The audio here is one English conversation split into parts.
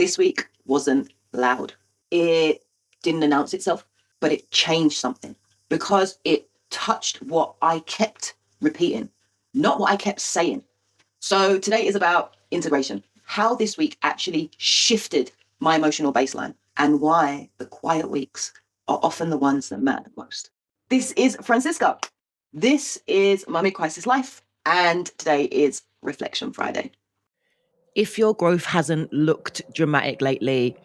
This week wasn't loud. It didn't announce itself, but it changed something because it touched what I kept repeating, not what I kept saying. So today is about integration, how this week actually shifted my emotional baseline and why the quiet weeks are often the ones that matter the most. This is Francisca. This is my Mid-Crisis Life, and today is Reflection Friday. If your growth hasn't looked dramatic lately,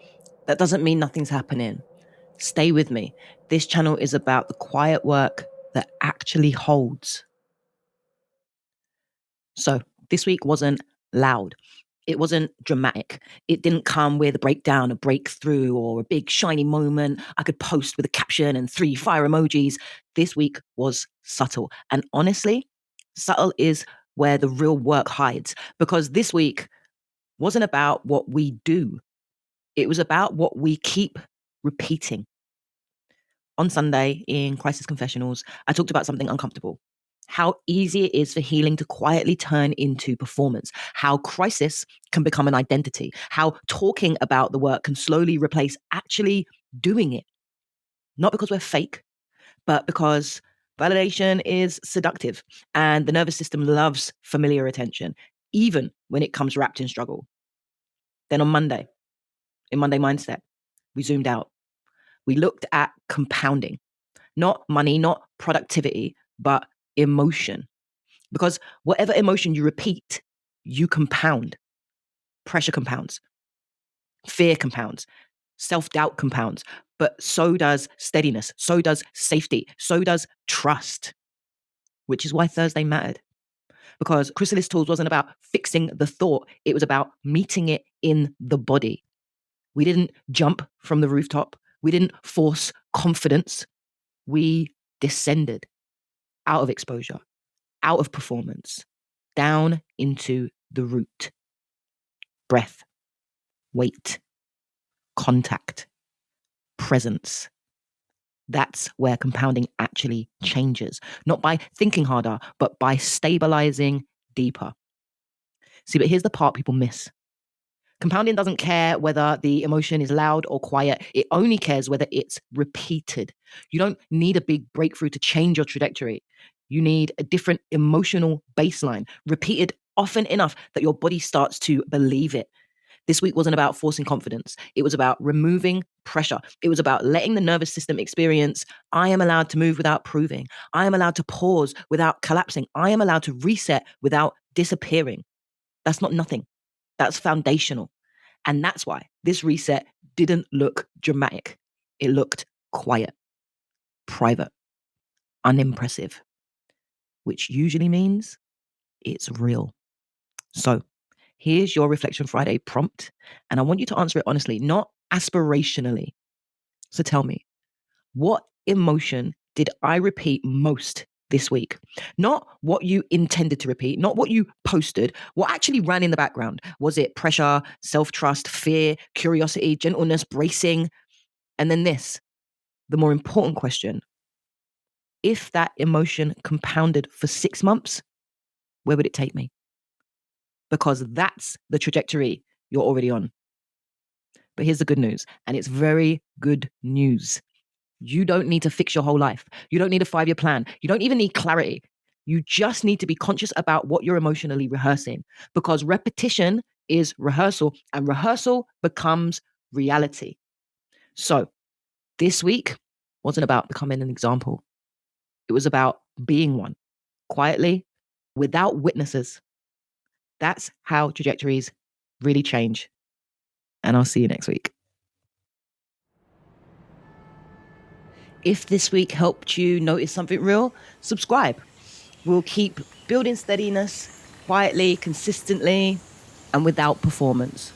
that doesn't mean nothing's happening. Stay with me. This channel is about the quiet work that actually holds. So this week wasn't loud. It wasn't dramatic. It didn't come with a breakdown, a breakthrough, or a big shiny moment I could post with a caption and 3 fire emojis. This week was subtle. And honestly, subtle is where the real work hides. Because this week wasn't about what we do. It was about what we keep repeating. On Sunday in Crisis Confessionals, I talked about something uncomfortable. How easy it is for healing to quietly turn into performance. How crisis can become an identity. How talking about the work can slowly replace actually doing it. Not because we're fake, but because validation is seductive and the nervous system loves familiar attention, even when it comes wrapped in struggle. Then on Monday, in Monday Mindset, we zoomed out. We looked at compounding, not money, not productivity, but emotion. Because whatever emotion you repeat, you compound. Pressure compounds, fear compounds, self-doubt compounds, but so does steadiness, so does safety, so does trust, which is why Thursday mattered. Because Chrysalis Tools wasn't about fixing the thought, it was about meeting it in the body. We didn't jump from the rooftop. We didn't force confidence. We descended out of exposure, out of performance, down into the root. Breath, weight, contact, presence. That's where compounding actually changes, not by thinking harder, but by stabilizing deeper. See, but here's the part people miss. Compounding doesn't care whether the emotion is loud or quiet. It only cares whether it's repeated. You don't need a big breakthrough to change your trajectory. You need a different emotional baseline, repeated often enough that your body starts to believe it. This week wasn't about forcing confidence. It was about removing pressure. It was about letting the nervous system experience, I am allowed to move without proving. I am allowed to pause without collapsing. I am allowed to reset without disappearing. That's not nothing. That's foundational. And that's why this reset didn't look dramatic. It looked quiet, private, unimpressive, which usually means it's real. So here's your Reflection Friday prompt. And I want you to answer it honestly, not aspirationally. So tell me, what emotion did I repeat most this week? Not what you intended to repeat, not what you posted, what actually ran in the background. Was it pressure, self-trust, fear, curiosity, gentleness, bracing? And then this, the more important question. If that emotion compounded for 6 months, where would it take me? Because that's the trajectory you're already on. But here's the good news, and it's very good news. You don't need to fix your whole life. You don't need a 5-year plan. You don't even need clarity. You just need to be conscious about what you're emotionally rehearsing, because repetition is rehearsal and rehearsal becomes reality. So this week wasn't about becoming an example. It was about being one, quietly, without witnesses. That's how trajectories really change. And I'll see you next week. If this week helped you notice something real, subscribe. We'll keep building steadiness quietly, consistently, and without performance.